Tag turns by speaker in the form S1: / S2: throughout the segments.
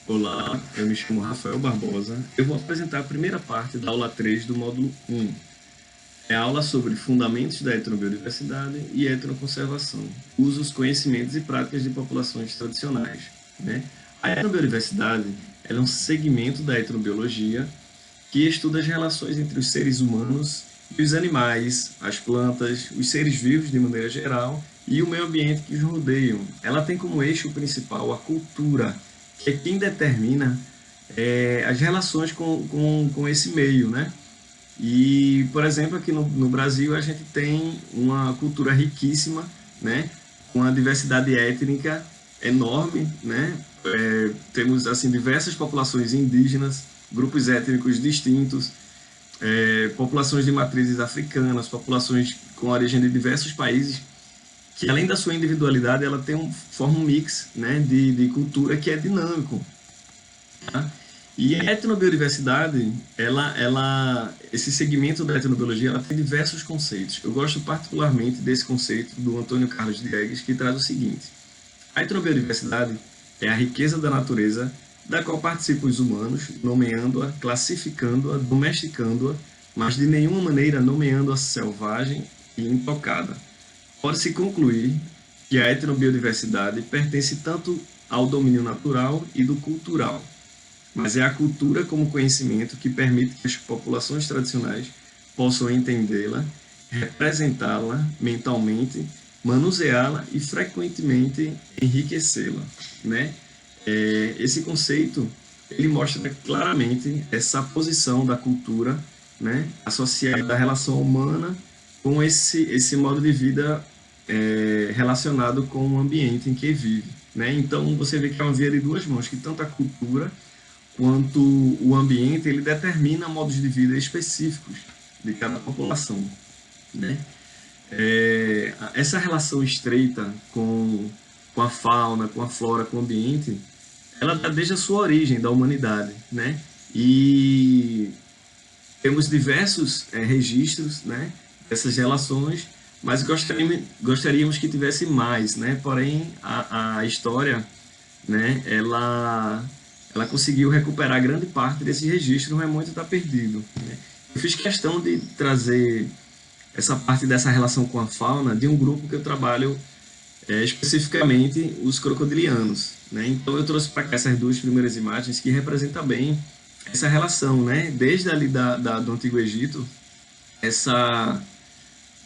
S1: Olá, eu me chamo Rafael Barbosa. Eu vou apresentar a primeira parte da aula 3 do módulo 1. É a aula sobre fundamentos da etnobiodiversidade e etnoconservação, usos, conhecimentos e práticas de populações tradicionais, né? A etnobiodiversidade ela é um segmento da etnobiologia que estuda as relações entre os seres humanos e os animais, as plantas, os seres vivos de maneira geral e o meio ambiente que os rodeiam. Ela tem como eixo principal a cultura, que é quem determina as relações com esse meio, né? E, por exemplo, aqui no Brasil a gente tem uma cultura riquíssima, né? Com uma diversidade étnica enorme, né? Temos assim diversas populações indígenas, grupos étnicos distintos, populações de matrizes africanas, populações com origem de diversos países, que além da sua individualidade, ela forma um mix, né, de cultura que é dinâmico. Tá? E a etnobiodiversidade, esse segmento da etnobiologia, ela tem diversos conceitos. Eu gosto particularmente desse conceito do Antônio Carlos Diegues, que traz o seguinte: a etnobiodiversidade é a riqueza da natureza da qual participam os humanos, nomeando-a, classificando-a, domesticando-a, mas de nenhuma maneira nomeando-a selvagem e intocada. Pode-se concluir que a etnobiodiversidade pertence tanto ao domínio natural e do cultural, mas é a cultura como conhecimento que permite que as populações tradicionais possam entendê-la, representá-la mentalmente, manuseá-la e frequentemente enriquecê-la, né? Esse conceito ele mostra claramente essa posição da cultura, né, associada à relação humana com esse modo de vida relacionado com o ambiente em que vive, né? Então você vê que é uma via de duas mãos, que tanto a cultura quanto o ambiente ele determina modos de vida específicos de cada população, né? Essa relação estreita com a fauna, com a flora, com o ambiente, ela dá desde a sua origem da humanidade, né? E temos diversos registros, né, dessas relações, mas gostaríamos que tivesse mais, né? Porém, a história, né, ela conseguiu recuperar grande parte desse registro, mas muito está perdido, né? Eu fiz questão de trazer essa parte dessa relação com a fauna de um grupo que eu trabalho especificamente os crocodilianos, né? Então eu trouxe para cá essas duas primeiras imagens que representam bem essa relação, né? Desde ali do Antigo Egito, essa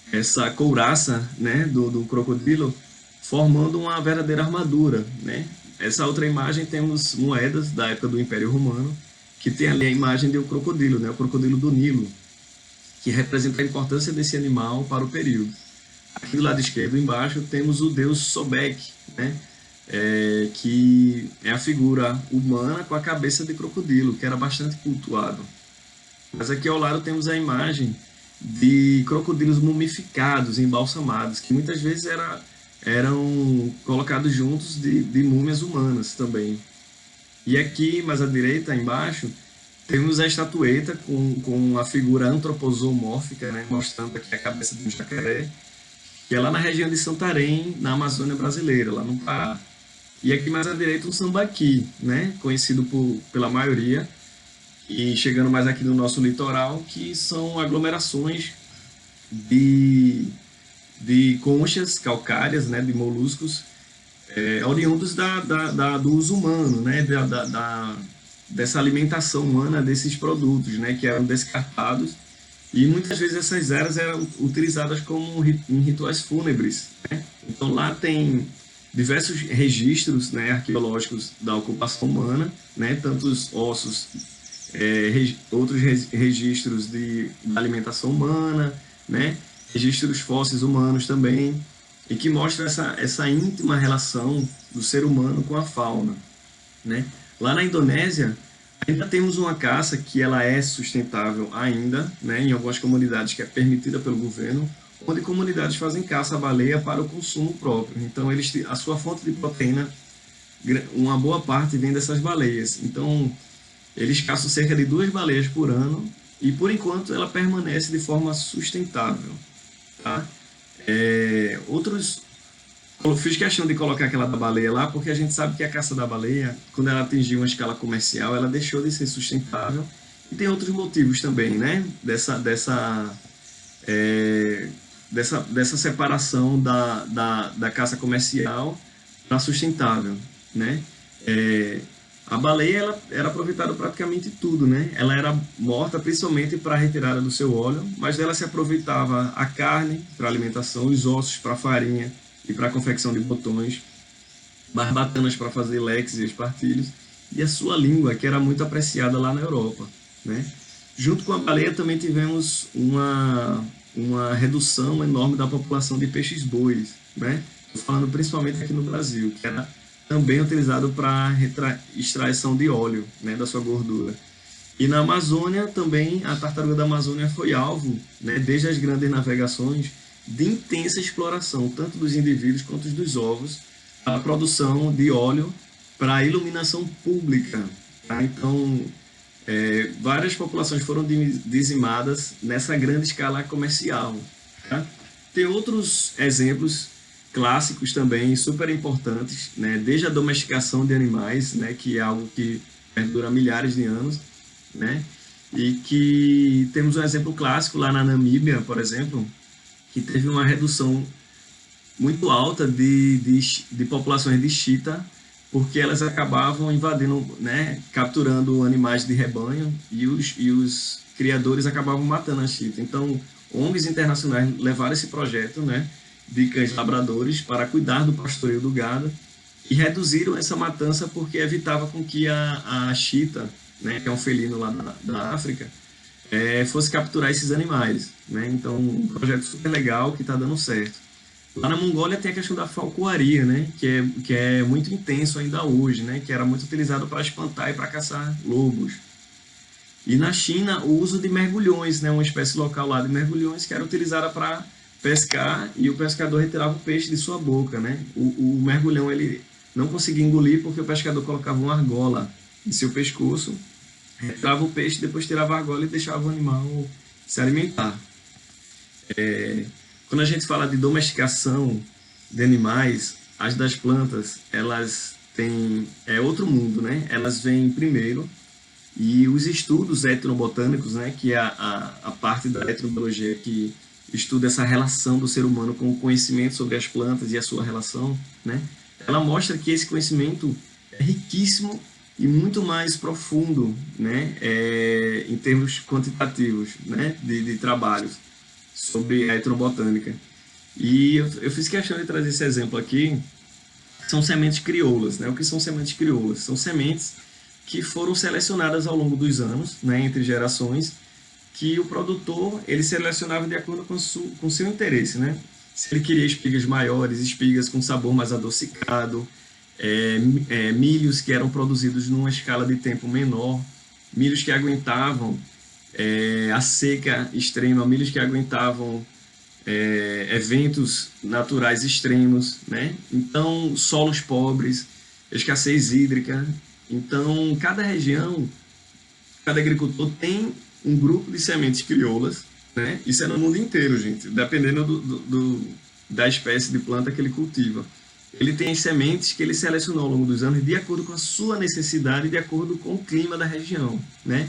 S1: essa couraça, né, do crocodilo formando uma verdadeira armadura, né? Essa outra imagem temos moedas da época do Império Romano que tem ali a imagem de um crocodilo, né? O crocodilo do Nilo, que representa a importância desse animal para o período. Aqui do lado esquerdo, embaixo, temos o deus Sobek, né? Que é a figura humana com a cabeça de crocodilo, que era bastante cultuado. Mas aqui ao lado temos a imagem de crocodilos mumificados, embalsamados, que muitas vezes eram colocados juntos de múmias humanas também. E aqui, mais à direita, embaixo, temos a estatueta com a figura antroposomórfica, né, mostrando aqui a cabeça de um jacaré, que é lá na região de Santarém, na Amazônia brasileira, lá no Pará. E aqui mais à direita um sambaqui, né, conhecido pela maioria, e chegando mais aqui no nosso litoral, que são aglomerações de, de conchas calcárias, né, de moluscos, oriundos do uso humano, né, dessa alimentação humana desses produtos, né, que eram descartados e muitas vezes essas eras eram utilizadas como em rituais fúnebres, né? Então lá tem diversos registros, né, arqueológicos da ocupação humana, né, tantos ossos, outros registros da alimentação humana, né, registros fósseis humanos também, e que mostra essa íntima relação do ser humano com a fauna, né? Lá na Indonésia, ainda temos uma caça que ela é sustentável ainda, né, em algumas comunidades que é permitida pelo governo, onde comunidades fazem caça à baleia para o consumo próprio. Então, a sua fonte de proteína, uma boa parte vem dessas baleias. Então, eles caçam cerca de 2 baleias por ano e, por enquanto, ela permanece de forma sustentável. Tá? Outros Eu fiz questão de colocar aquela da baleia lá, porque a gente sabe que a caça da baleia, quando ela atingiu uma escala comercial, ela deixou de ser sustentável. E tem outros motivos também, né? É, dessa separação da caça comercial para sustentável, né? É, a baleia ela era aproveitada praticamente tudo, né? Ela era morta principalmente para a retirada do seu óleo, mas dela se aproveitava a carne para alimentação, os ossos para farinha e para a confecção de botões, barbatanas para fazer leques e espartilhos, e a sua língua, que era muito apreciada lá na Europa, né? Junto com a baleia também tivemos uma redução enorme da população de peixes-bois, né? Estou falando principalmente aqui no Brasil, que era também utilizado para extração de óleo, né, da sua gordura. E na Amazônia também a tartaruga da Amazônia foi alvo, né, desde as grandes navegações, de intensa exploração, tanto dos indivíduos quanto dos ovos, a produção de óleo para iluminação pública. Tá? Então, várias populações foram dizimadas nessa grande escala comercial. Tá? Tem outros exemplos clássicos também, super importantes, né? Desde a domesticação de animais, né? Que é algo que perdura milhares de anos, né? E que temos um exemplo clássico lá na Namíbia, por exemplo, que teve uma redução muito alta de populações de chita, porque elas acabavam invadindo, né, capturando animais de rebanho e os criadores acabavam matando a chita. Então, ONGs internacionais levaram esse projeto, né, de cães labradores para cuidar do pastoreio do gado e reduziram essa matança porque evitava com que a chita, né, que é um felino lá da África, fosse capturar esses animais, né? Então, um projeto super legal que está dando certo. Lá na Mongólia tem a questão da falcoaria, né? Que é muito intenso ainda hoje, né? Que era muito utilizado para espantar e para caçar lobos. E na China, o uso de mergulhões, né? Uma espécie local lá de mergulhões que era utilizada para pescar e o pescador retirava o peixe de sua boca, né? O mergulhão ele não conseguia engolir porque o pescador colocava uma argola em seu pescoço, retirava o peixe, depois tirava a argola e deixava o animal se alimentar. Quando a gente fala de domesticação de animais, as das plantas, elas têm outro mundo, né? Elas vêm primeiro e os estudos etnobotânicos, né, que é a parte da etnobiologia que estuda essa relação do ser humano com o conhecimento sobre as plantas e a sua relação, né? Ela mostra que esse conhecimento é riquíssimo e muito mais profundo, né, em termos quantitativos, né, de trabalhos sobre a etnobotânica. E eu fiz questão de trazer esse exemplo aqui, são sementes crioulas, né? O que são sementes crioulas? São sementes que foram selecionadas ao longo dos anos, né, entre gerações, que o produtor ele selecionava de acordo com seu interesse, né? Se ele queria espigas maiores, espigas com sabor mais adocicado, milhos que eram produzidos numa escala de tempo menor, milhos que aguentavam a seca extrema, milhos que aguentavam eventos naturais extremos, né? Então, solos pobres, escassez hídrica. Então, cada região, cada agricultor tem um grupo de sementes crioulas, né? Isso é no mundo inteiro, gente, dependendo da espécie de planta que ele cultiva. Ele tem as sementes que ele selecionou ao longo dos anos de acordo com a sua necessidade, de acordo com o clima da região, né?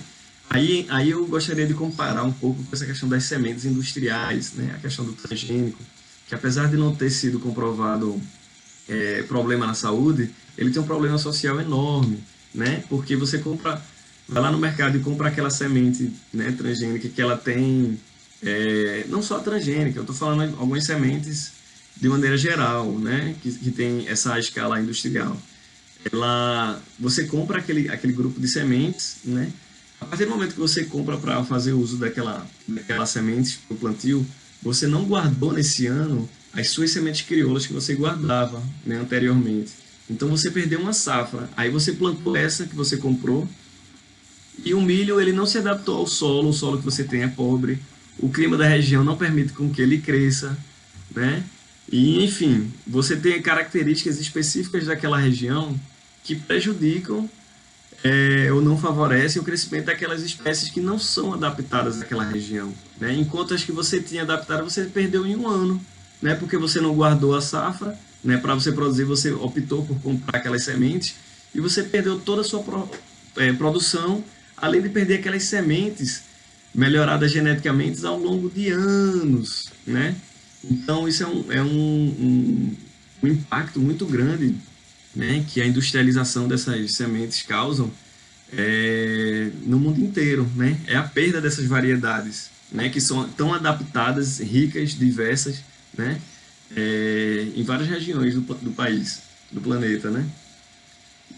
S1: Aí eu gostaria de comparar um pouco com essa questão das sementes industriais, né? A questão do transgênico, que apesar de não ter sido comprovado problema na saúde, ele tem um problema social enorme, né? Porque você vai lá no mercado e compra aquela semente, né, transgênica que ela tem, não só a transgênica, eu estou falando algumas sementes de maneira geral, né? Que tem essa escala industrial. Você compra aquele grupo de sementes, né? A partir do momento que você compra para fazer uso daquela semente para o plantio, você não guardou nesse ano as suas sementes crioulas que você guardava, né, anteriormente. Então você perdeu uma safra. Aí você plantou essa que você comprou e o milho ele não se adaptou ao solo, o solo que você tem é pobre, o clima da região não permite com que ele cresça, né? E enfim, você tem características específicas daquela região que prejudicam ou não favorecem o crescimento daquelas espécies que não são adaptadas àquela região, né? Enquanto as que você tinha adaptado, você perdeu em um ano, né? Porque você não guardou a safra né, para você produzir, você optou por comprar aquelas sementes e você perdeu toda a sua produção, além de perder aquelas sementes melhoradas geneticamente ao longo de anos, né? Então isso um impacto muito grande, né, que a industrialização dessas sementes causam no mundo inteiro, né? É a perda dessas variedades, né, que são tão adaptadas, ricas, diversas, né, em várias regiões do país, do planeta, né?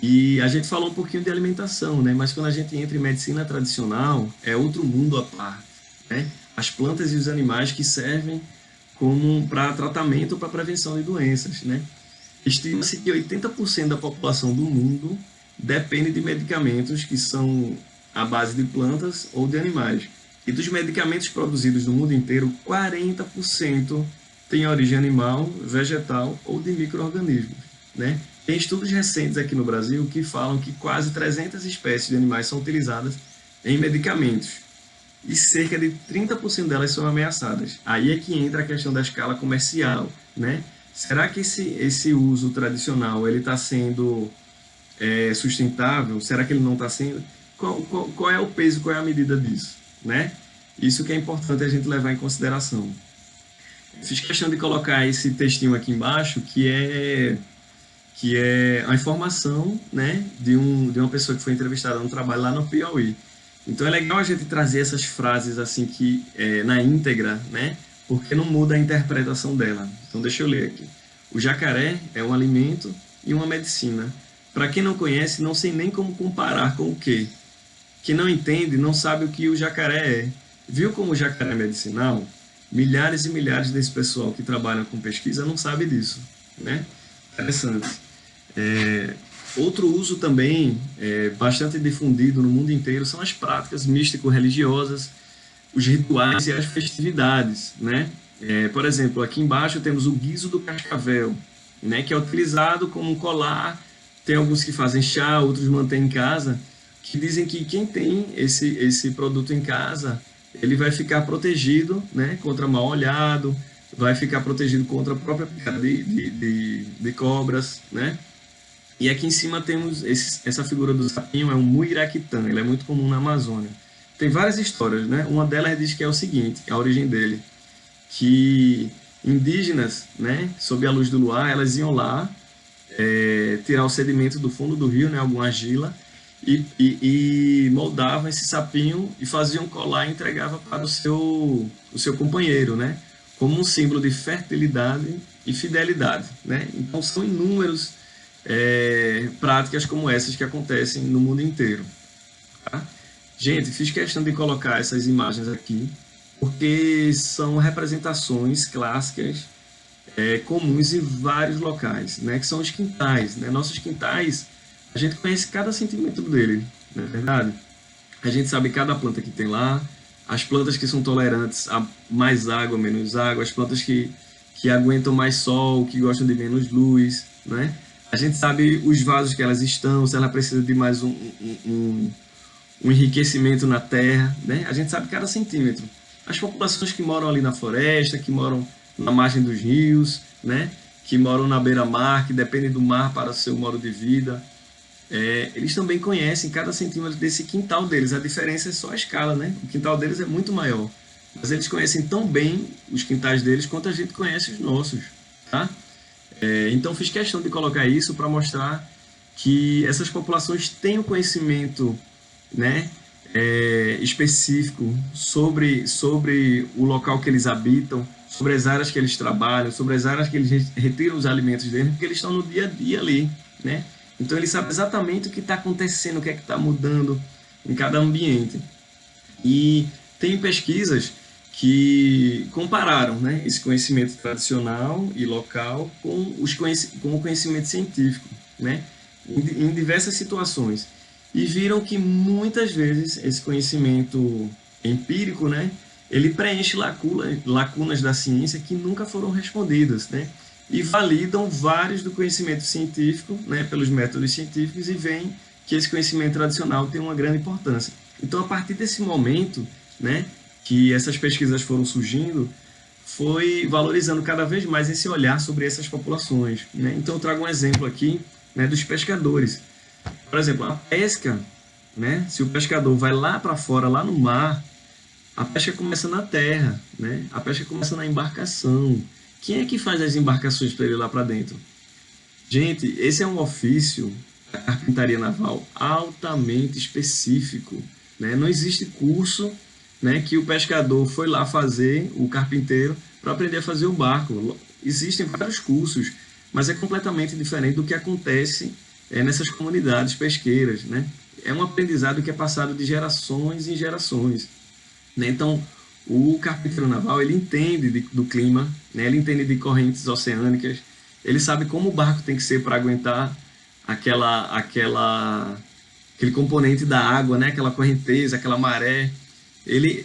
S1: E a gente falou um pouquinho de alimentação, né? Mas quando a gente entra em medicina tradicional, é outro mundo à parte, né? As plantas e os animais que servem como para tratamento ou para prevenção de doenças, né? Estima-se que 80% da população do mundo depende de medicamentos que são à base de plantas ou de animais. E dos medicamentos produzidos no mundo inteiro, 40% tem origem animal, vegetal ou de micro-organismos, né? Tem estudos recentes aqui no Brasil que falam que quase 300 espécies de animais são utilizadas em medicamentos e cerca de 30% delas são ameaçadas. Aí é que entra a questão da escala comercial, né? Será que esse uso tradicional ele está sendo sustentável? Será que ele não está sendo? Qual é o peso, qual é a medida disso, né? Isso que é importante a gente levar em consideração. Fiz questão de colocar esse textinho aqui embaixo, que é a informação, né, de uma pessoa que foi entrevistada no trabalho lá no Piauí. Então é legal a gente trazer essas frases assim que na íntegra, né, porque não muda a interpretação dela. Então deixa eu ler aqui. O jacaré é um alimento e uma medicina. Para quem não conhece, não sei nem como comparar com o quê. Quem não entende não sabe o que o jacaré é. Viu como o jacaré é medicinal? Milhares e milhares desse pessoal que trabalha com pesquisa não sabe disso, né? Interessante. Outro uso também bastante difundido no mundo inteiro são as práticas místico-religiosas, os rituais e as festividades, né? Por exemplo, aqui embaixo temos o guiso do cascavel, né, que é utilizado como um colar. Tem alguns que fazem chá, outros mantêm em casa, que dizem que quem tem esse produto em casa, ele vai ficar protegido, né, contra mal olhado, vai ficar protegido contra a própria picada de cobras, né? E aqui em cima temos essa figura do sapinho, é um muiraquitã, ele é muito comum na Amazônia. Tem várias histórias, né? Uma delas diz que é o seguinte, a origem dele, que indígenas, né, sob a luz do luar, elas iam lá tirar o sedimento do fundo do rio, né, alguma argila, e moldavam esse sapinho e faziam colar e entregavam para o seu companheiro, né, como um símbolo de fertilidade e fidelidade, né? Então são inúmeros práticas como essas que acontecem no mundo inteiro. Tá? Gente, fiz questão de colocar essas imagens aqui porque são representações clássicas comuns em vários locais, né? Que são os quintais, né? Nossos quintais, a gente conhece cada centímetro dele, não é verdade? A gente sabe cada planta que tem lá, as plantas que são tolerantes a mais água, menos água, as plantas que aguentam mais sol, que gostam de menos luz, né? A gente sabe os vasos que elas estão, se ela precisa de mais um enriquecimento na terra, né? A gente sabe cada centímetro. As populações que moram ali na floresta, que moram na margem dos rios, né? Que moram na beira-mar, que dependem do mar para o seu modo de vida, eles também conhecem cada centímetro desse quintal deles. A diferença é só a escala, né? O quintal deles é muito maior. Mas eles conhecem tão bem os quintais deles quanto a gente conhece os nossos, tá? Então fiz questão de colocar isso para mostrar que essas populações têm o conhecimento, né, específico sobre o local que eles habitam, sobre as áreas que eles trabalham, sobre as áreas que eles retiram os alimentos deles, porque eles estão no dia a dia ali, né? Então eles sabem exatamente o que está acontecendo, o que é que está mudando em cada ambiente. E tem pesquisas que compararam, né, esse conhecimento tradicional e local com o conhecimento científico, né, em diversas situações. E viram que muitas vezes esse conhecimento empírico, né, ele preenche lacunas da ciência que nunca foram respondidas, né, e validam vários do conhecimento científico, né, pelos métodos científicos, e veem que esse conhecimento tradicional tem uma grande importância. Então, a partir desse momento, né, que essas pesquisas foram surgindo, foi valorizando cada vez mais esse olhar sobre essas populações, né? Então eu trago um exemplo aqui, né, dos pescadores. Por exemplo, a pesca, né? Se o pescador vai lá para fora, lá no mar, a pesca começa na terra, né? A pesca começa na embarcação. Quem é que faz as embarcações para ele lá para dentro? Gente, esse é um ofício da carpintaria naval altamente específico, né? Não existe curso, né, que o pescador foi lá fazer, o carpinteiro, para aprender a fazer o barco. Existem vários cursos, mas é completamente diferente do que acontece nessas comunidades pesqueiras, né? É um aprendizado que é passado de gerações em gerações, né? Então, o carpinteiro naval, ele entende do clima, né? Ele entende de correntes oceânicas, ele sabe como o barco tem que ser para aguentar aquele componente da água, né? Aquela correnteza, aquela maré,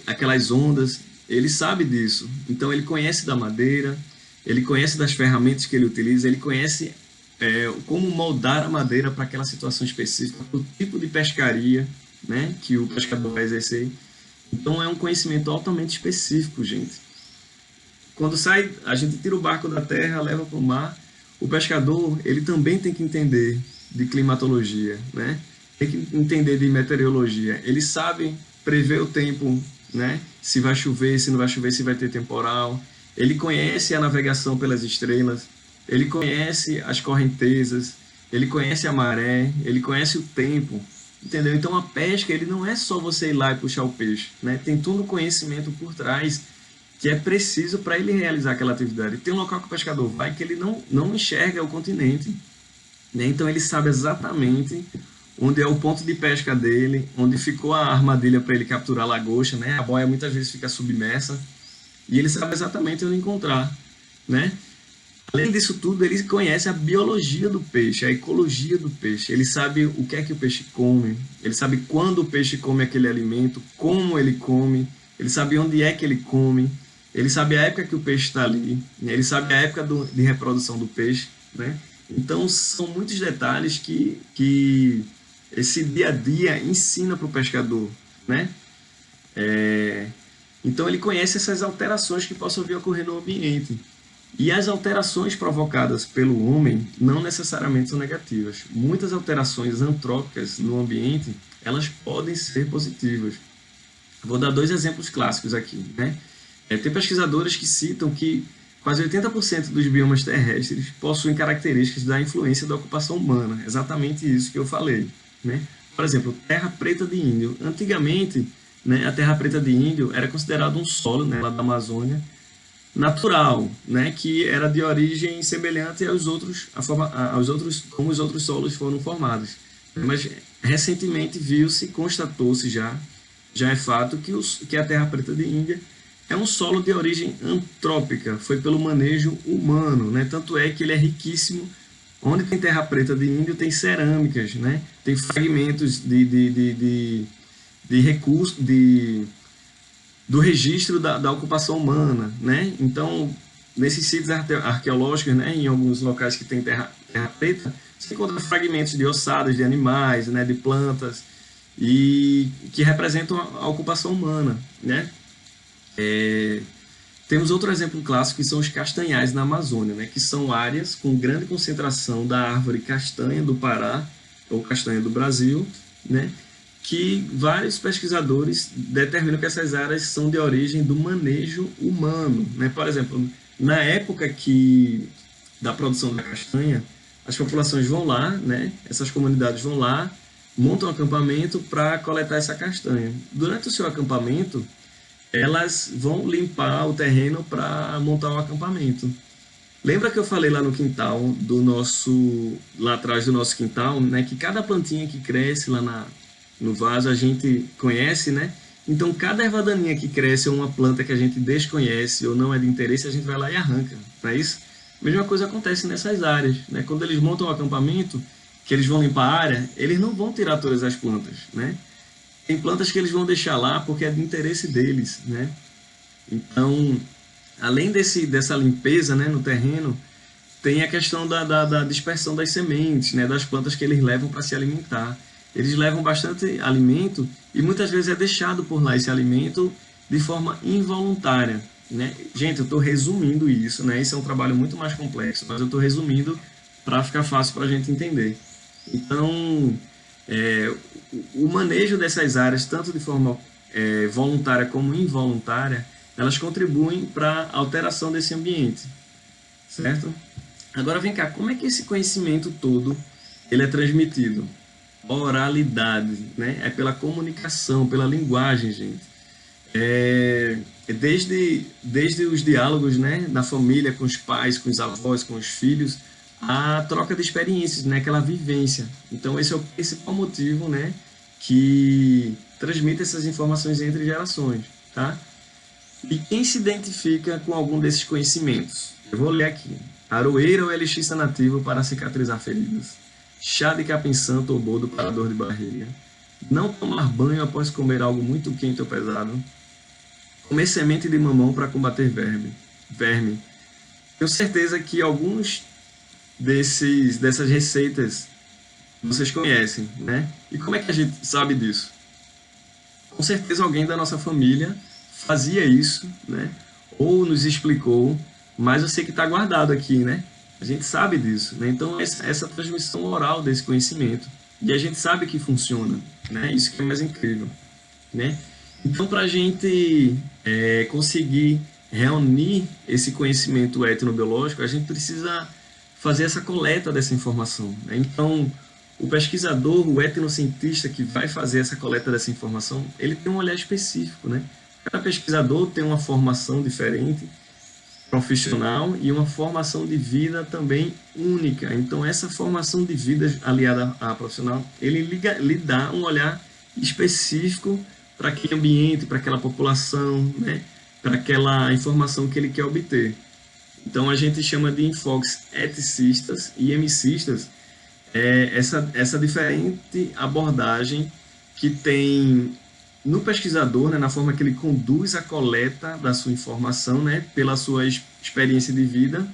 S1: aquelas ondas, ele sabe disso. Então, ele conhece da madeira, ele conhece das ferramentas que ele utiliza, ele conhece como moldar a madeira para aquela situação específica, o tipo de pescaria, né, que o pescador vai exercer. Então é um conhecimento altamente específico, gente. Quando sai, a gente tira o barco da terra, leva para o mar. O pescador, ele também tem que entender de climatologia, né? Tem que entender de meteorologia. Ele sabe prever o tempo, né? Se vai chover, se não vai chover, se vai ter temporal. Ele conhece a navegação pelas estrelas. Ele conhece as correntezas. Ele conhece a maré. Ele conhece o tempo. Entendeu? Então a pesca, ele não é só você ir lá e puxar o peixe, né? Tem todo o conhecimento por trás que é preciso para ele realizar aquela atividade. Tem um local que o pescador vai que ele não enxerga o continente, né? Então ele sabe exatamente onde é o ponto de pesca dele, onde ficou a armadilha para ele capturar a lagosta, né? A boia muitas vezes fica submersa e ele sabe exatamente onde encontrar, né? Além disso tudo, ele conhece a biologia do peixe, a ecologia do peixe. Ele sabe o que é que o peixe come, ele sabe quando o peixe come aquele alimento, como ele come, ele sabe onde é que ele come, ele sabe a época que o peixe está ali, né? Ele sabe a época de reprodução do peixe, né? Então, são muitos detalhes que esse dia a dia ensina para o pescador, né? Então, ele conhece essas alterações que possam vir a ocorrer no ambiente. E as alterações provocadas pelo homem não necessariamente são negativas. Muitas alterações antrópicas no ambiente, elas podem ser positivas. Vou dar 2 exemplos clássicos aqui, né? Tem pesquisadores que citam que quase 80% dos biomas terrestres possuem características da influência da ocupação humana. Exatamente isso que eu falei, né? Por exemplo, terra preta de índio. Antigamente, né, a terra preta de índio era considerada um solo, né, lá da Amazônia, natural, né, que era de origem semelhante aos outros, como os outros solos foram formados. Mas recentemente viu-se, constatou-se já é fato que a terra preta de Índia é um solo de origem antrópica, foi pelo manejo humano, né? Tanto é que ele é riquíssimo. Onde tem terra preta de índio tem cerâmicas, né? Tem fragmentos de recursos, do registro da ocupação humana, né? Então, nesses sítios arqueológicos, né, em alguns locais que tem terra preta, você encontra fragmentos de ossadas de animais, né, de plantas, e que representam a ocupação humana, né? Temos outro exemplo clássico que são os castanhais na Amazônia, né, que são áreas com grande concentração da árvore castanha do Pará ou castanha do Brasil, né, que vários pesquisadores determinam que essas áreas são de origem do manejo humano, né? Por exemplo, na época da produção da castanha, as populações vão lá, né? Essas comunidades vão lá, montam um acampamento para coletar essa castanha. Durante o seu acampamento, elas vão limpar o terreno para montar o acampamento. Lembra que eu falei lá no quintal lá atrás do nosso quintal, né, que cada plantinha que cresce lá no vaso a gente conhece, né? Então, cada erva daninha que cresce ou uma planta que a gente desconhece ou não é de interesse, a gente vai lá e arranca, não é isso? A mesma coisa acontece nessas áreas, né? Quando eles montam o acampamento, que eles vão limpar a área, eles não vão tirar todas as plantas, né? Tem plantas que eles vão deixar lá porque é de interesse deles, né? Então, além dessa limpeza, né, no terreno, tem a questão da dispersão das sementes, né, das plantas que eles levam para se alimentar. Eles levam bastante alimento e muitas vezes é deixado por lá esse alimento de forma involuntária, né? Gente, eu estou resumindo isso, né? Isso é um trabalho muito mais complexo, mas eu estou resumindo para ficar fácil para a gente entender. Então, é, o manejo dessas áreas, tanto de forma voluntária como involuntária, elas contribuem para a alteração desse ambiente, certo? Agora vem cá, como é que esse conhecimento todo ele é transmitido? Oralidade, né? É pela comunicação, pela linguagem, gente. Desde os diálogos, né, na família, com os pais, com os avós, com os filhos, a troca de experiências, né, aquela vivência. Então, esse é o principal motivo, né, que transmite essas informações entre gerações, tá? E quem se identifica com algum desses conhecimentos? Eu vou ler aqui. Aroeira ou elixir sanativo para cicatrizar feridas. Chá de capim santo ou boldo para dor de barriga. Não tomar banho após comer algo muito quente ou pesado. Comer semente de mamão para combater verme. Tenho certeza que alguns dessas receitas vocês conhecem, né? E como é que a gente sabe disso? Com certeza alguém da nossa família fazia isso, né? Ou nos explicou, mas eu sei que está guardado aqui, né? A gente sabe disso, né? Então essa transmissão oral desse conhecimento e a gente sabe que funciona, né? Isso que é mais incrível, né? Então, para a gente conseguir reunir esse conhecimento etnobiológico, a gente precisa fazer essa coleta dessa informação, né? Então, o pesquisador, o etnocientista que vai fazer essa coleta dessa informação, ele tem um olhar específico, né? Cada pesquisador tem uma formação diferente, profissional, e uma formação de vida também única. Então, essa formação de vida aliada à profissional, ele lhe dá um olhar específico para aquele ambiente, para aquela população, né? Para aquela informação que ele quer obter. Então, a gente chama de enfoques eticistas e emicistas, essa diferente abordagem que tem no pesquisador, né, na forma que ele conduz a coleta da sua informação, né, pela sua experiência de vida,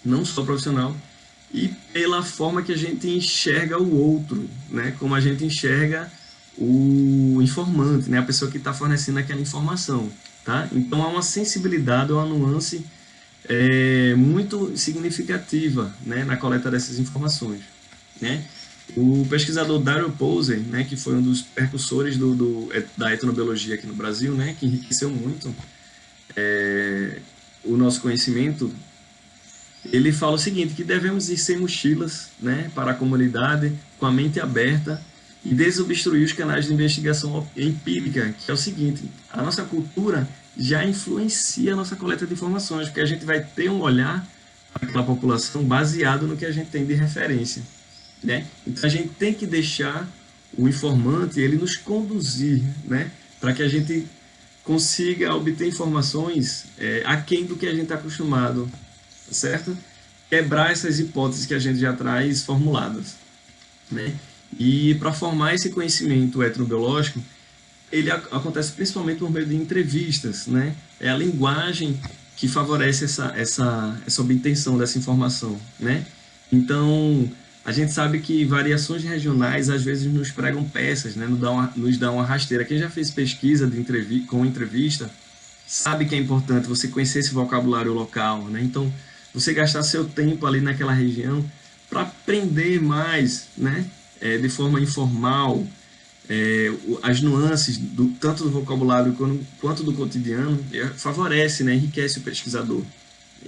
S1: não só profissional, e pela forma que a gente enxerga o outro, né, como a gente enxerga o informante, né, a pessoa que está fornecendo aquela informação. Tá? Então há uma sensibilidade, uma nuance muito significativa, né, na coleta dessas informações, né? O pesquisador Daryl Posey, né, que foi um dos percussores da etnobiologia aqui no Brasil, né, que enriqueceu muito o nosso conhecimento, ele fala o seguinte, que devemos ir sem mochilas, né, para a comunidade, com a mente aberta e desobstruir os canais de investigação empírica, que é o seguinte, a nossa cultura já influencia a nossa coleta de informações, porque a gente vai ter um olhar para aquela população baseado no que a gente tem de referência, né? Então a gente tem que deixar o informante ele nos conduzir, né? Para que a gente consiga obter informações aquém do que a gente está acostumado, certo? Quebrar essas hipóteses que a gente já traz formuladas, né? E para formar esse conhecimento etnobiológico, ele acontece principalmente por meio de entrevistas, né? É a linguagem que favorece essa obtenção dessa informação, né? Então, a gente sabe que variações regionais às vezes nos pregam peças, né? Nos dá uma rasteira. Quem já fez pesquisa com entrevista sabe que é importante você conhecer esse vocabulário local, né? Então, você gastar seu tempo ali naquela região para aprender mais, né? De forma informal, as nuances tanto do vocabulário quanto do cotidiano, favorece, né? Enriquece o pesquisador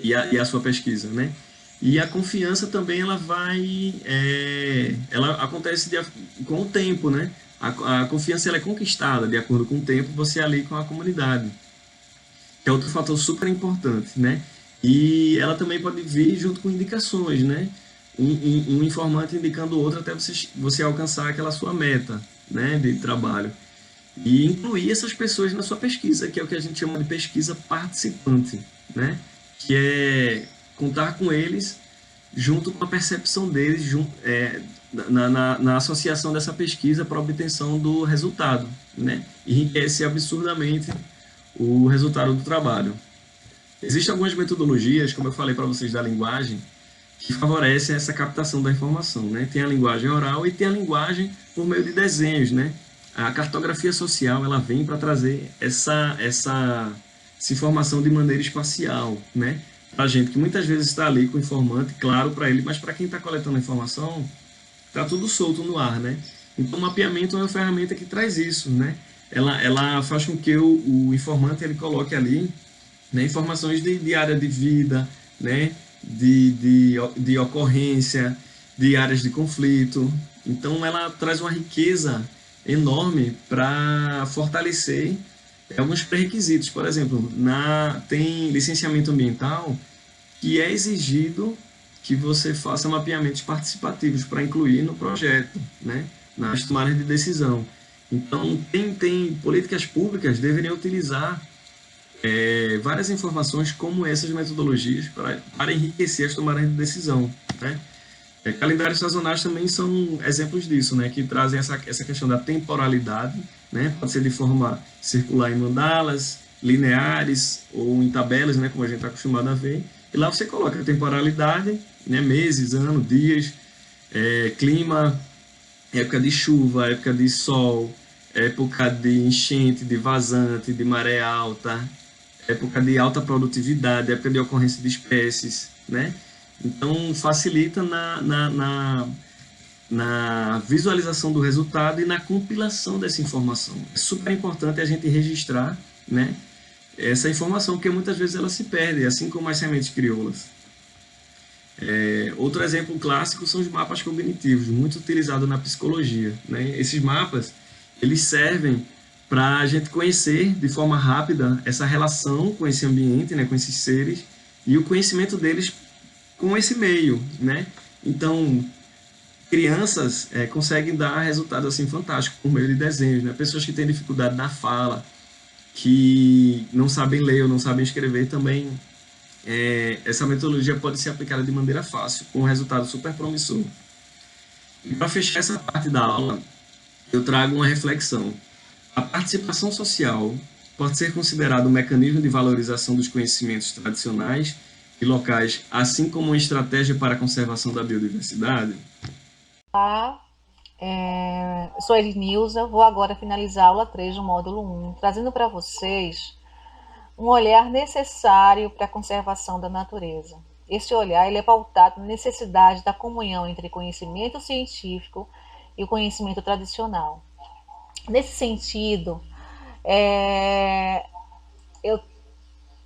S1: e a sua pesquisa, né? E a confiança também ela acontece com o tempo, né? A confiança ela é conquistada de acordo com o tempo, você ali com a comunidade, que é outro fator super importante, né? E ela também pode vir junto com indicações, né? Um informante indicando o outro até você alcançar aquela sua meta, né, de trabalho. E incluir essas pessoas na sua pesquisa, que é o que a gente chama de pesquisa participante, né? Que é contar com eles junto com a percepção deles na associação dessa pesquisa para a obtenção do resultado, né? Enriquece absurdamente o resultado do trabalho. Existem algumas metodologias, como eu falei para vocês, da linguagem, que favorecem essa captação da informação, né? Tem a linguagem oral e tem a linguagem por meio de desenhos, né? A cartografia social ela vem para trazer essa essa informação de maneira espacial, né? Para a gente que muitas vezes está ali com o informante, claro para ele, mas para quem está coletando a informação, está tudo solto no ar, né? Então, o mapeamento é uma ferramenta que traz isso, né? Ela faz com que o informante ele coloque ali, né, informações de área de vida, né, de ocorrência, de áreas de conflito. Então, ela traz uma riqueza enorme para fortalecer alguns pré-requisitos. Por exemplo, tem licenciamento ambiental que é exigido que você faça mapeamentos participativos para incluir no projeto, né, nas tomadas de decisão. Então, tem políticas públicas deveriam utilizar várias informações como essas metodologias para enriquecer as tomadas de decisão, né? Calendários sazonais também são exemplos disso, né? Que trazem essa questão da temporalidade, né? Pode ser de forma circular em mandalas, lineares ou em tabelas, né? Como a gente está acostumado a ver. E lá você coloca a temporalidade, né? Meses, ano, dias, clima, época de chuva, época de sol, época de enchente, de vazante, de maré alta, época de alta produtividade, época de ocorrência de espécies, né? Então, facilita na visualização do resultado e na compilação dessa informação. É super importante a gente registrar, né, essa informação, porque muitas vezes ela se perde, assim como as sementes crioulas. Outro exemplo clássico são os mapas cognitivos, muito utilizados na psicologia, né? Esses mapas, eles servem para a gente conhecer de forma rápida essa relação com esse ambiente, né, com esses seres, e o conhecimento deles com esse meio, né? Então, crianças conseguem dar resultados assim fantásticos por meio de desenhos, né? Pessoas que têm dificuldade na fala, que não sabem ler ou não sabem escrever também, essa metodologia pode ser aplicada de maneira fácil, com um resultado super promissor. E para fechar essa parte da aula, eu trago uma reflexão. A participação social pode ser considerada um mecanismo de valorização dos conhecimentos tradicionais e locais, assim como uma estratégia para a conservação da biodiversidade?
S2: Olá, eu sou Elinilza, vou agora finalizar a aula 3 do módulo 1, trazendo para vocês um olhar necessário para a conservação da natureza. Esse olhar ele é pautado na necessidade da comunhão entre conhecimento científico e o conhecimento tradicional. Nesse sentido, eu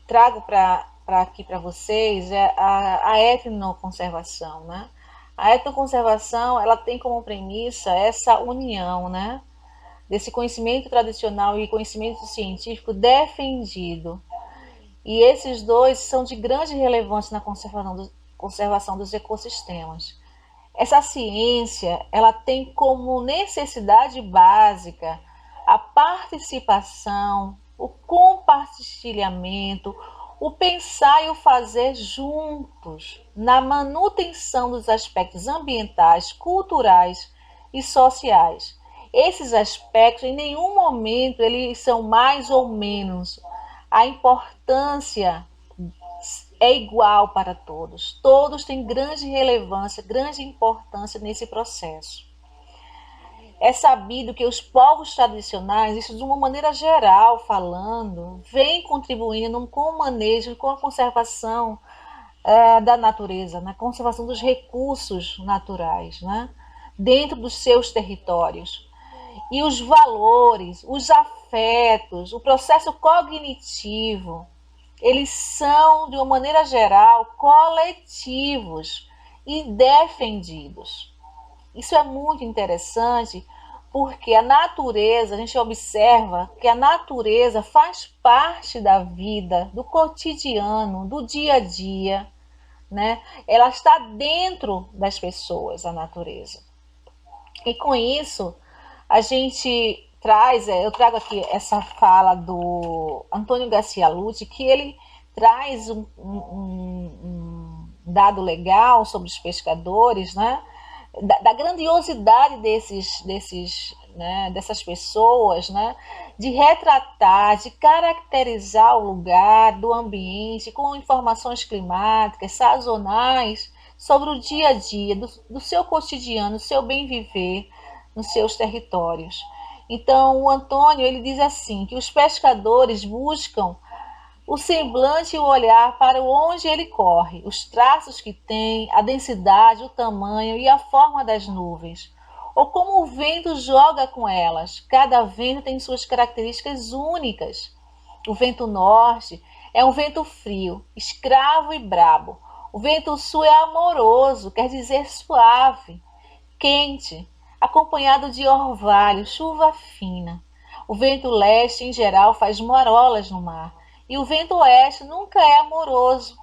S2: trago para aqui para vocês a etnoconservação, né? A etnoconservação ela tem como premissa essa união, né? Desse conhecimento tradicional e conhecimento científico defendido. E esses dois são de grande relevância na conservação dos ecossistemas. Essa ciência, ela tem como necessidade básica a participação, o compartilhamento, o pensar e o fazer juntos na manutenção dos aspectos ambientais, culturais e sociais. Esses aspectos, em nenhum momento, eles são mais ou menos. A importância é igual para todos. Todos têm grande relevância, grande importância nesse processo. É sabido que os povos tradicionais, isso de uma maneira geral falando, vêm contribuindo com o manejo, com a conservação da natureza, na conservação dos recursos naturais, né? Dentro dos seus territórios. E os valores, os afetos, o processo cognitivo, eles são, de uma maneira geral, coletivos e defendidos. Isso é muito interessante porque a natureza, a gente observa que a natureza faz parte da vida, do cotidiano, do dia a dia, né? Ela está dentro das pessoas, a natureza. E com isso, a gente eu trago aqui essa fala do Antônio Garcia Lute, que ele traz um dado legal sobre os pescadores, né? Da grandiosidade dessas pessoas, né? De retratar, de caracterizar o lugar, do ambiente, com informações climáticas, sazonais, sobre o dia a dia, do seu cotidiano, do seu bem viver nos seus territórios. Então, o Antônio ele diz assim, que os pescadores buscam o semblante e o olhar para onde ele corre, os traços que tem, a densidade, o tamanho e a forma das nuvens, ou como o vento joga com elas. Cada vento tem suas características únicas. O vento norte é um vento frio, escravo e brabo. O vento sul é amoroso, quer dizer suave, quente, acompanhado de orvalho, chuva fina. O vento leste, em geral, faz marolas no mar. E o vento oeste nunca é amoroso,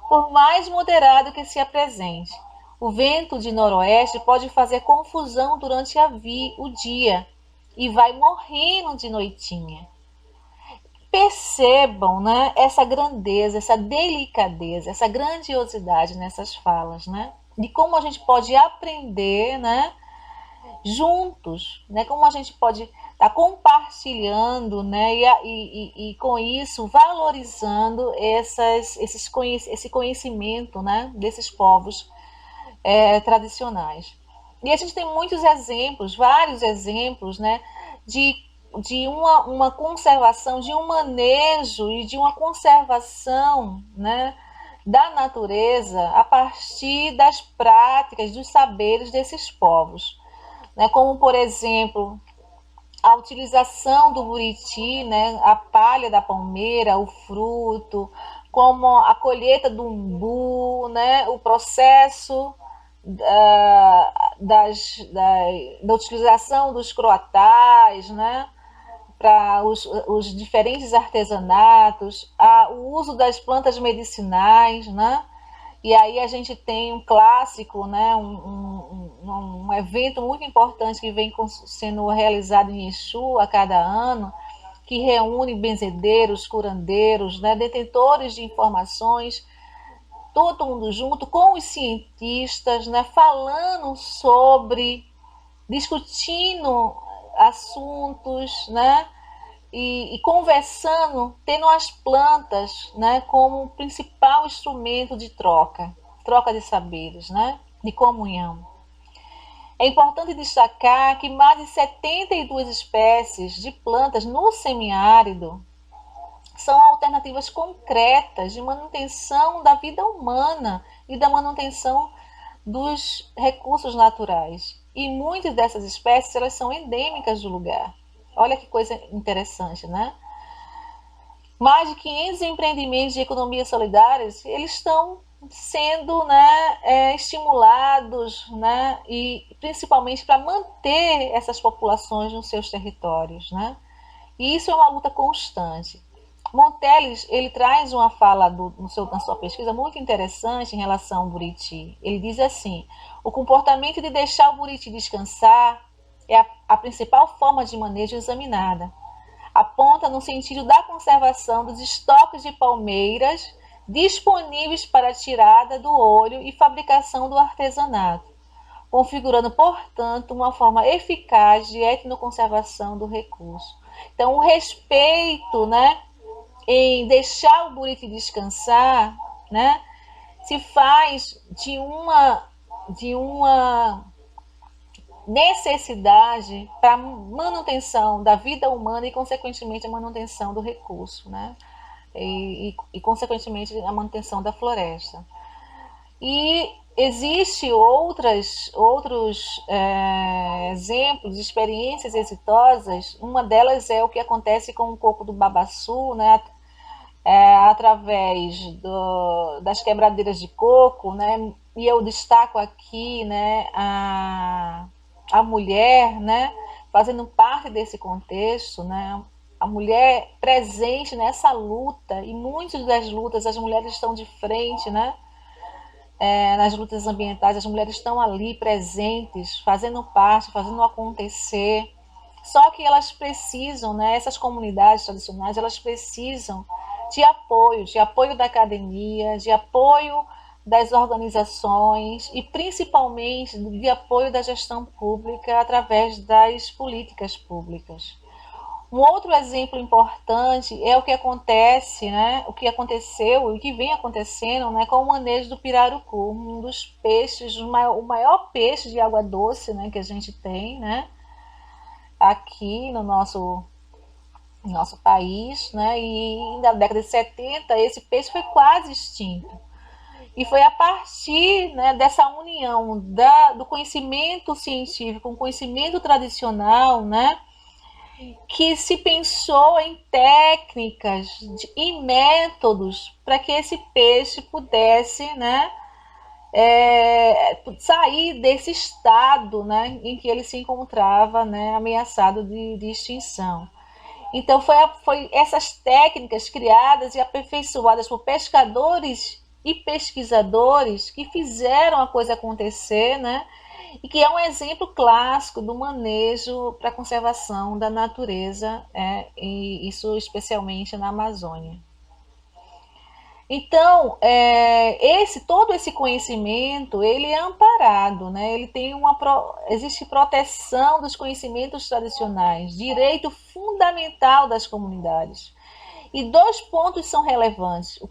S2: por mais moderado que se apresente. O vento de noroeste pode fazer confusão durante o dia e vai morrendo de noitinha. Percebam, né, essa grandeza, essa delicadeza, essa grandiosidade nessas falas, né? De como a gente pode aprender, né, juntos, né? Como a gente pode estar compartilhando, né? E com isso valorizando esse conhecimento, né? Desses povos tradicionais. E a gente tem muitos exemplos, vários exemplos, né? De uma conservação, de um manejo e de uma conservação, né? Da natureza a partir das práticas, dos saberes desses povos, né? Como, por exemplo, a utilização do buriti, né? A palha da palmeira, o fruto, como a colheita do umbu, né? O processo da utilização dos croatais, né? Para os diferentes artesanatos, o uso das plantas medicinais, né? E aí a gente tem um clássico, né? Um evento muito importante que vem sendo realizado em Exu a cada ano, que reúne benzedeiros, curandeiros, né? Detentores de informações, todo mundo junto com os cientistas, né? Falando sobre, discutindo assuntos, né? E conversando, tendo as plantas, né, como principal instrumento de troca de saberes, né, de comunhão. É importante destacar que mais de 72 espécies de plantas no semiárido são alternativas concretas de manutenção da vida humana e da manutenção dos recursos naturais. E muitas dessas espécies elas são endêmicas do lugar. Olha que coisa interessante, né? Mais de 500 empreendimentos de economia solidárias, eles estão sendo, né, estimulados, né, e principalmente para manter essas populações nos seus territórios, né? E isso é uma luta constante. Monteles, ele traz uma fala na sua pesquisa muito interessante em relação ao buriti. Ele diz assim: o comportamento de deixar o buriti descansar é a principal forma de manejo examinada. Aponta no sentido da conservação dos estoques de palmeiras disponíveis para a tirada do olho e fabricação do artesanato, configurando, portanto, uma forma eficaz de etnoconservação do recurso. Então, o respeito, né, em deixar o buriti descansar, né, se faz de uma necessidade para a manutenção da vida humana e, consequentemente, a manutenção do recurso, né? Consequentemente, a manutenção da floresta. E existe outros exemplos de experiências exitosas. Uma delas é o que acontece com o coco do babaçu, né? Através das quebradeiras de coco, né? E eu destaco aqui, né, a mulher, né, fazendo parte desse contexto, né, a mulher presente nessa luta, e muitas das lutas as mulheres estão de frente, né, nas lutas ambientais, as mulheres estão ali presentes, fazendo parte, fazendo acontecer. Só que elas precisam, né, essas comunidades tradicionais, elas precisam de apoio da academia, de apoio das organizações e principalmente de apoio da gestão pública através das políticas públicas. Um outro exemplo importante é o que acontece, né, o que aconteceu e o que vem acontecendo, né, com o manejo do pirarucu, um dos peixes, o maior peixe de água doce, né, que a gente tem, né, aqui no em nosso país, né? E na década de 70 esse peixe foi quase extinto. E foi a partir, né, dessa união do conhecimento científico com o conhecimento tradicional, né, que se pensou em técnicas e métodos para que esse peixe pudesse, né, sair desse estado, né, em que ele se encontrava, né, ameaçado de extinção. Então foi essas técnicas criadas e aperfeiçoadas por pescadores e pesquisadores que fizeram a coisa acontecer, né? E que é um exemplo clássico do manejo para a conservação da natureza, e isso especialmente na Amazônia. Então, todo esse conhecimento, ele é amparado, né? Ele tem existe proteção dos conhecimentos tradicionais, direito fundamental das comunidades. E 2 pontos são relevantes: o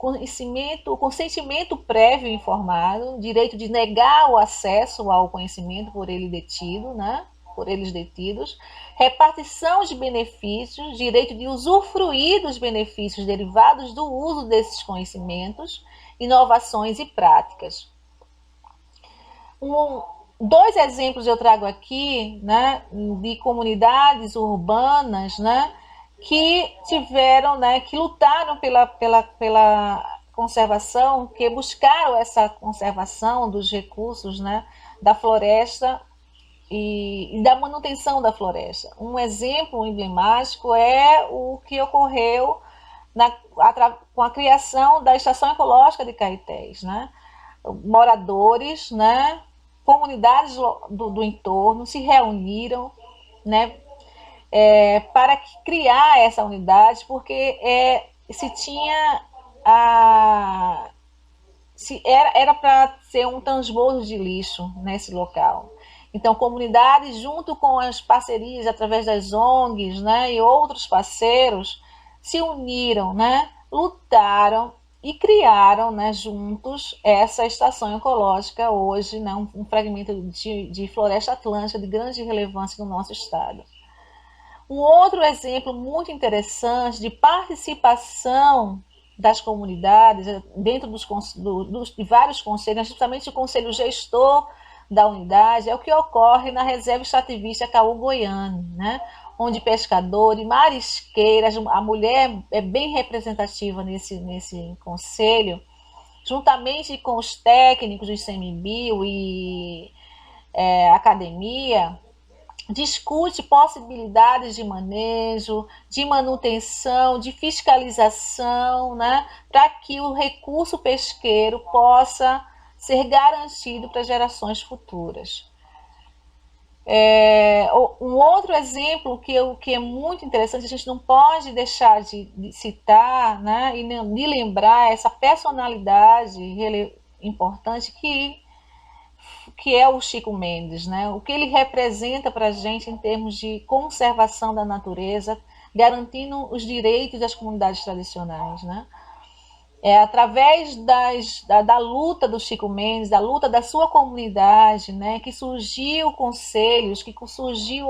S2: consentimento prévio informado, direito de negar o acesso ao conhecimento por ele detido, né? Por eles detidos, repartição de benefícios, direito de usufruir dos benefícios derivados do uso desses conhecimentos, inovações e práticas. 2 exemplos eu trago aqui, né, de comunidades urbanas, né, que tiveram, né, que lutaram pela conservação, que buscaram essa conservação dos recursos, né, da floresta e da manutenção da floresta. Um exemplo emblemático é o que ocorreu com a criação da Estação Ecológica de Caetés, né? Moradores, né, comunidades do entorno se reuniram, né, para criar essa unidade, porque se tinha era para ser um transbordo de lixo nesse local. Então, comunidades, junto com as parcerias através das ONGs, né, e outros parceiros, se uniram, né, lutaram e criaram, né, juntos essa estação ecológica, hoje, né, um fragmento de floresta atlântica de grande relevância no nosso estado. Um outro exemplo muito interessante de participação das comunidades dentro de vários conselhos, justamente o conselho gestor da unidade, é o que ocorre na reserva extrativista Caú-Goiânia, né? Onde pescadores, marisqueiras, a mulher é bem representativa nesse conselho, juntamente com os técnicos do ICMBio e academia, discute possibilidades de manejo, de manutenção, de fiscalização, né, para que o recurso pesqueiro possa ser garantido para gerações futuras. Um outro exemplo que é muito interessante, a gente não pode deixar de citar, né, e de lembrar essa personalidade importante que é o Chico Mendes, né? O que ele representa para a gente em termos de conservação da natureza, garantindo os direitos das comunidades tradicionais, né? Através da luta do Chico Mendes, da luta da sua comunidade, né, que surgiu conselhos, que surgiu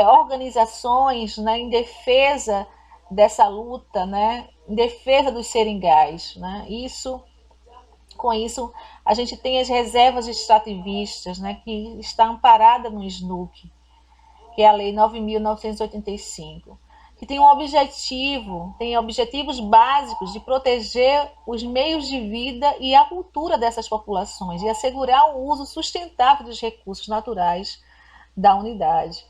S2: organizações, né, em defesa dessa luta, né, em defesa dos seringais, né? Com isso, a gente tem as reservas extrativistas, né, que está amparada no SNUC, que é a Lei 9.985. Que tem objetivos básicos de proteger os meios de vida e a cultura dessas populações e assegurar o uso sustentável dos recursos naturais da unidade.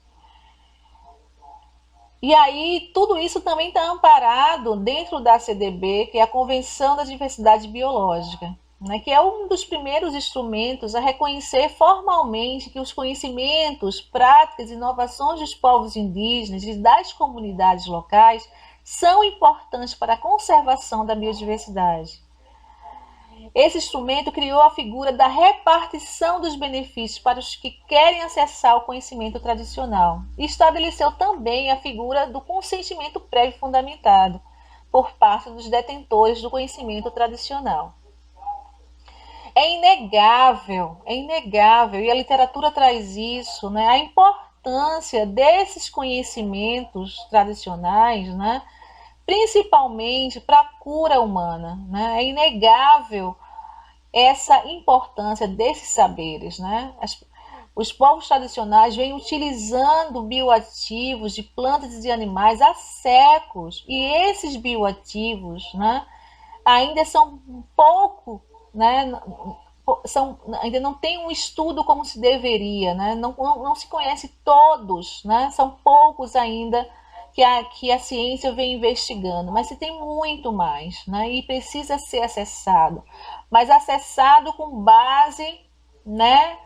S2: E aí, tudo isso também está amparado dentro da CDB, que é a Convenção da Diversidade Biológica, né, que é um dos primeiros instrumentos a reconhecer formalmente que os conhecimentos, práticas e inovações dos povos indígenas e das comunidades locais são importantes para a conservação da biodiversidade. Esse instrumento criou a figura da repartição dos benefícios para os que querem acessar o conhecimento tradicional e estabeleceu também a figura do consentimento prévio fundamentado por parte dos detentores do conhecimento tradicional. É inegável, e a literatura traz isso, né, a importância importância desses conhecimentos tradicionais, né? Principalmente para a cura humana, né? É inegável essa importância desses saberes, né? Os povos tradicionais vêm utilizando bioativos de plantas e de animais há séculos, e esses bioativos, né, ainda são pouco, né, ainda não tem um estudo como se deveria, né, não se conhece todos, né, são poucos ainda que a ciência vem investigando, mas se tem muito mais, né, e precisa ser acessado, mas acessado com base, né,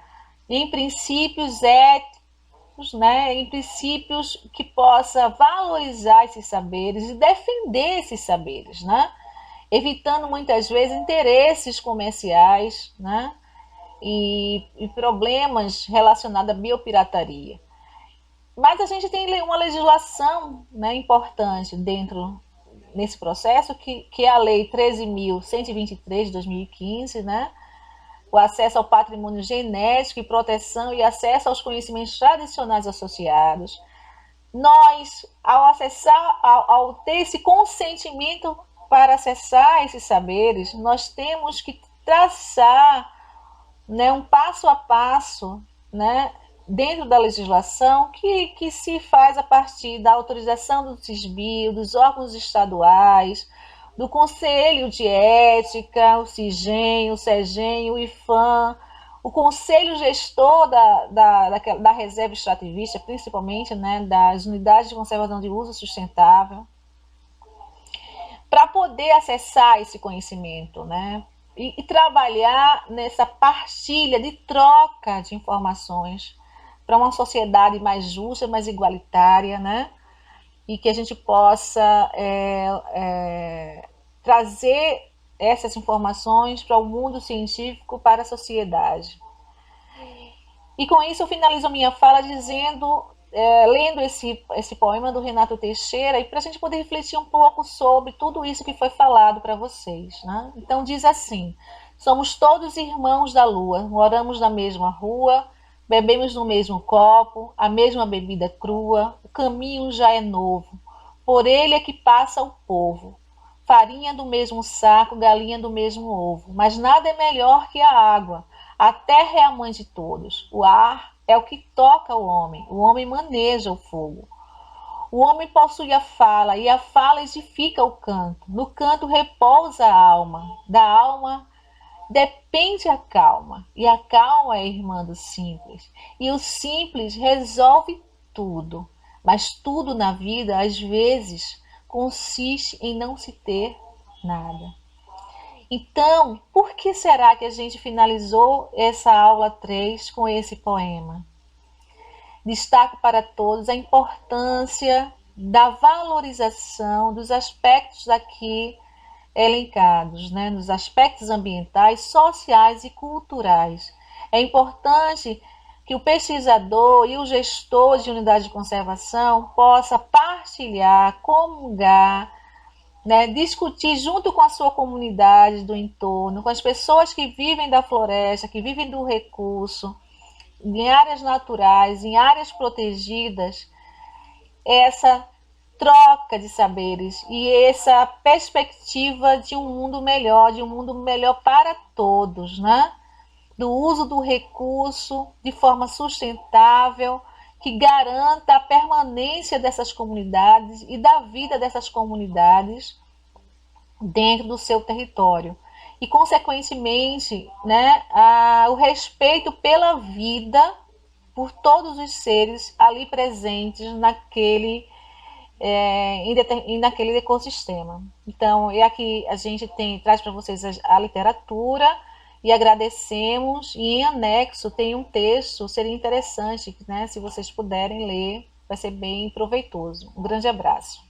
S2: em princípios éticos, né, em princípios que possa valorizar esses saberes e defender esses saberes, né, evitando muitas vezes interesses comerciais, né, e problemas relacionados à biopirataria. Mas a gente tem uma legislação, né, importante nesse processo, que é a Lei 13.123 de 2015, né, o acesso ao patrimônio genético e proteção e acesso aos conhecimentos tradicionais associados. Nós, ao ter esse consentimento para acessar esses saberes, nós temos que traçar, né, um passo a passo, né, dentro da legislação que se faz a partir da autorização do CISBio, dos órgãos estaduais, do Conselho de Ética, o CIGEM, o SEGEM, o IFAM, o Conselho Gestor da Reserva Extrativista, principalmente, né, das Unidades de Conservação de Uso Sustentável, para poder acessar esse conhecimento, né, e trabalhar nessa partilha de troca de informações para uma sociedade mais justa, mais igualitária, né, e que a gente possa trazer essas informações para o mundo científico, para a sociedade. E com isso eu finalizo a minha fala dizendo, lendo esse poema do Renato Teixeira, e para a gente poder refletir um pouco sobre tudo isso que foi falado para vocês, né? Então diz assim: somos todos irmãos da lua, moramos na mesma rua, bebemos no mesmo copo, a mesma bebida crua, o caminho já é novo, por ele é que passa o povo. Farinha do mesmo saco, galinha do mesmo ovo, mas nada é melhor que a água. A terra é a mãe de todos, o ar é o que toca o homem maneja o fogo. O homem possui a fala, e a fala edifica o canto. No canto repousa a alma, da alma depende a calma, e a calma é irmã do simples. E o simples resolve tudo, mas tudo na vida, às vezes, consiste em não se ter nada. Então, por que será que a gente finalizou essa aula 3 com esse poema? Destaco para todos a importância da valorização dos aspectos aqui elencados, né, nos aspectos ambientais, sociais e culturais. É importante que o pesquisador e o gestor de unidade de conservação possa partilhar, comungar, né, discutir junto com a sua comunidade do entorno, com as pessoas que vivem da floresta, que vivem do recurso, em áreas naturais, em áreas protegidas, essa troca de saberes e essa perspectiva de um mundo melhor para todos, né? Do uso do recurso de forma sustentável, que garanta a permanência dessas comunidades e da vida dessas comunidades dentro do seu território. E, consequentemente, né, o respeito pela vida por todos os seres ali presentes naquele ecossistema. Então, aqui a gente traz para vocês a literatura e agradecemos, e em anexo tem um texto, seria interessante, né, se vocês puderem ler, vai ser bem proveitoso. Um grande abraço.